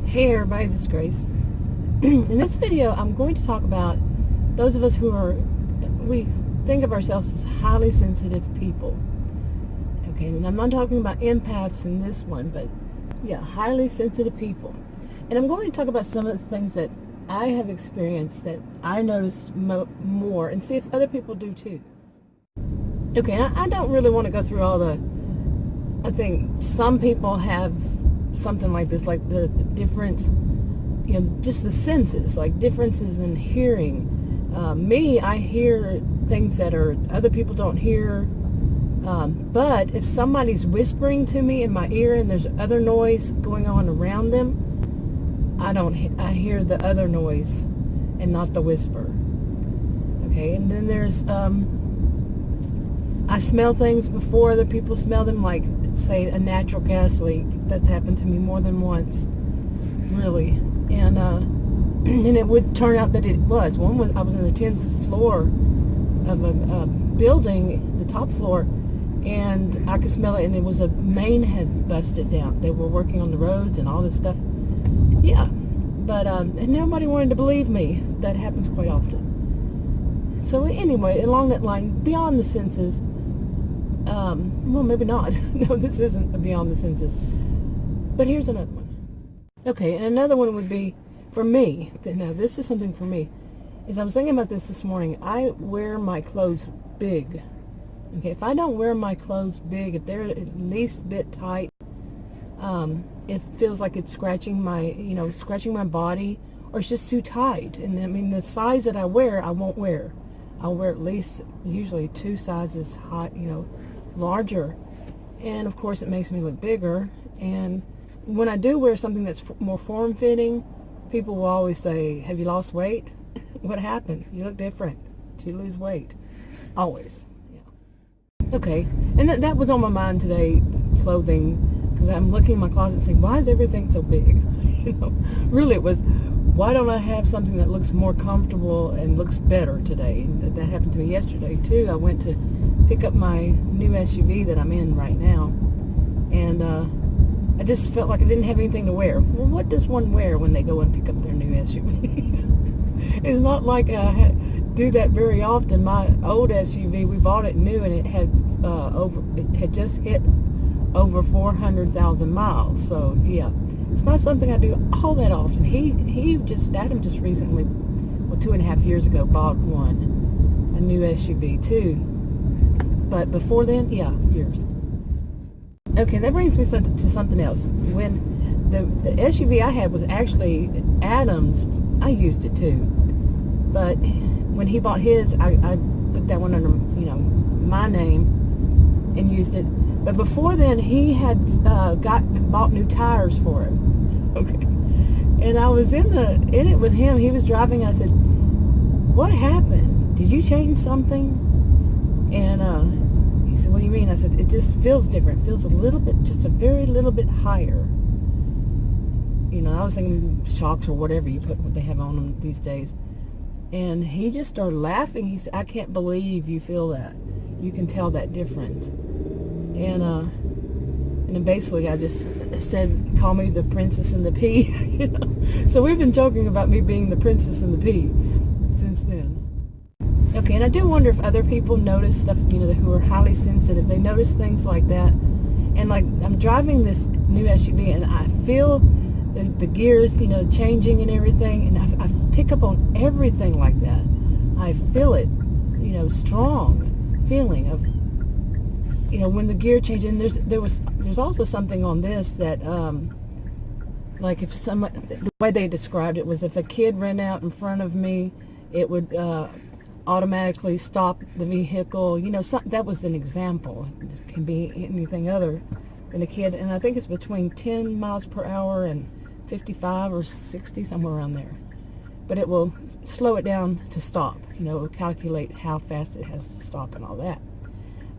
Hey everybody, this is Grace. In this video, I'm going to talk about those of us we think of ourselves as highly sensitive people. Okay, and I'm not talking about empaths in this one, but yeah, highly sensitive people. And I'm going to talk about some of the things that I have experienced that I notice more and see if other people do too. Okay, I don't really want to go through I think some people have something like this, like the difference, just the senses, like differences in hearing. I hear things that other people don't hear. But if somebody's whispering to me in my ear and there's other noise going on around them, I hear the other noise and not the whisper. Okay, and then there's, I smell things before other people smell them, like, say, a natural gas leak. That's happened to me more than once, really. And and it would turn out that it was. I was in the 10th floor of a building, the top floor, and I could smell it, and it was a main had busted down. They were working on the roads and all this stuff. Yeah, but and nobody wanted to believe me. That happens quite often. So anyway, along that line, beyond the senses, well, maybe not. No, this isn't beyond the senses. But here's another one. Okay, and another one would be, for me, now this is something for me, is I was thinking about this morning. I wear my clothes big. Okay, if I don't wear my clothes big, if they're at least a bit tight, it feels like it's scratching my body, or it's just too tight. And I mean, the size that I wear, I won't wear. I'll wear at least, usually 2 sizes high, larger. And of course it makes me look bigger. And when I do wear something that's more form-fitting, people will always say, have you lost weight? What happened? You look different. Did you lose weight? Always. Yeah. Okay, and that was on my mind today, clothing, because I'm looking in my closet and saying, why is everything so big? Really it was, why don't I have something that looks more comfortable and looks better today? And that happened to me yesterday too. I went to pick up my new SUV that I'm in right now, and I just felt like I didn't have anything to wear. Well, what does one wear when they go and pick up their new SUV? It's not like I do that very often. My old SUV, we bought it new, and it had just hit over 400,000 miles. So yeah, it's not something I do all that often. Adam just recently, well, 2.5 years ago, bought a new SUV too. But before then, yeah, years. Okay, that brings me to something else. When the SUV I had was actually Adam's, I used it too. But when he bought his, I put that one under, my name and used it. But before then, he had bought new tires for it. Okay, and I was in it with him. He was driving. I said, "What happened? Did you change something?" And he said, "What do you mean?" I said, "It just feels different. It feels a little bit, just a very little bit higher." I was thinking shocks or whatever what they have on them these days. And he just started laughing. He said, "I can't believe you feel that. You can tell that difference." And then basically I just said, call me the princess and the pea. So we've been joking about me being the princess and the pea since then. Okay, and I do wonder if other people notice stuff, who are highly sensitive. They notice things like that. And like, I'm driving this new SUV and I feel the gears, changing and everything. And I pick up on everything like that. I feel it, strong feeling of, when the gear changes. And there's also something on this that, like if the way they described it was if a kid ran out in front of me, it would automatically stop the vehicle. That was an example. It can be anything other than a kid. And I think it's between 10 miles per hour and 55 or 60, somewhere around there. But it will slow it down to stop. It will calculate how fast it has to stop and all that.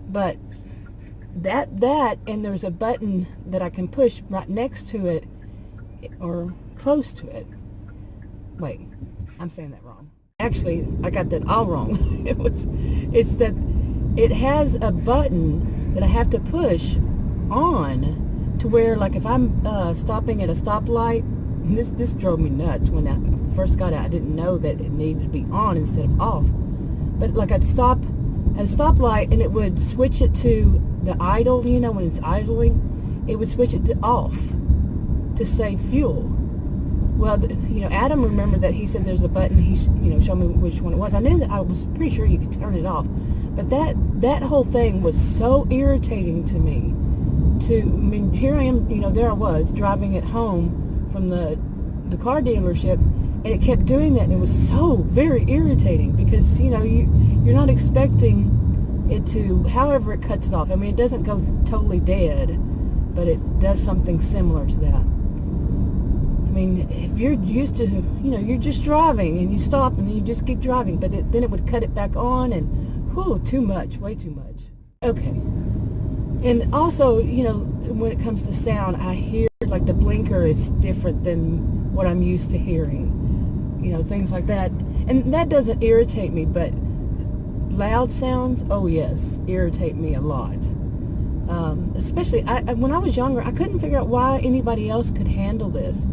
But that and there's a button that I can push right next to it or close to it. Wait, I'm saying that wrong. Actually, I got that all wrong. It's that it has a button that I have to push on to where, like, if I'm stopping at a stoplight And this drove me nuts. When I first got it, I didn't know that it needed to be on instead of off. But like I'd stop at a stoplight and it would switch it to the idle, when it's idling, it would switch it to off to save fuel. Well, Adam remembered that. He said there's a button. He showed me which one it was. I knew that. I was pretty sure you could turn it off. But that whole thing was so irritating to me. Here I am, there I was driving it home from the car dealership, and it kept doing that, and it was so very irritating because you're not expecting it to. However, it cuts it off. I mean, it doesn't go totally dead, but it does something similar to that. I mean, if you're used to, you're just driving and you stop and then you just keep driving, but then it would cut it back on, and too much, way too much. Okay. And also, when it comes to sound, I hear like the blinker is different than what I'm used to hearing, things like that. And that doesn't irritate me, but loud sounds, oh yes, irritate me a lot. Especially, when I was younger, I couldn't figure out why anybody else could handle this.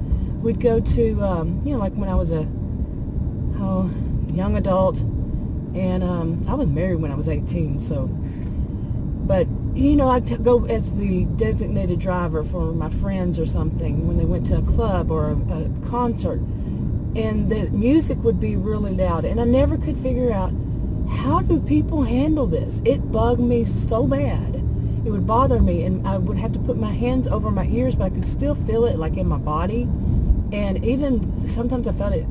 We'd go to, like when I was a young adult, and I was married when I was 18, so, but, I'd go as the designated driver for my friends or something when they went to a club or a concert, and the music would be really loud, and I never could figure out, how do people handle this? It bugged me so bad. It would bother me, and I would have to put my hands over my ears, but I could still feel it like in my body. And even sometimes I felt it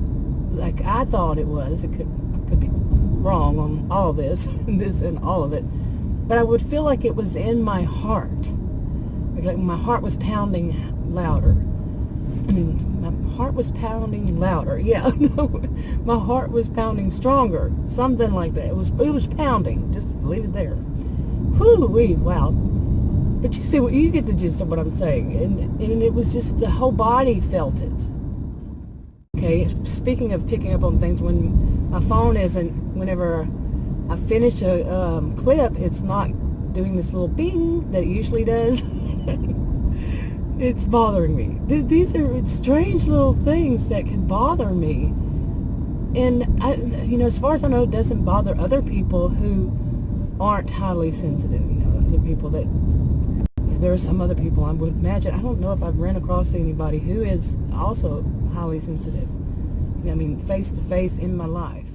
like I thought it was. I could be wrong on all of this and all of it. But I would feel like it was in my heart. Like my heart was pounding louder. My heart was pounding louder. Yeah, no, my heart was pounding stronger. Something like that. It was pounding. Just leave it there. Whoo-wee, wow. But you get the gist of what I'm saying. And it was just, the whole body felt it. Okay, speaking of picking up on things, when my phone isn't, whenever I finish a clip, it's not doing this little bing that it usually does. It's bothering me. These are strange little things that can bother me. And, as far as I know, it doesn't bother other people who aren't highly sensitive. Other people that, there are some other people I would imagine. I don't know if I've ran across anybody who is also highly sensitive. Face to face in my life.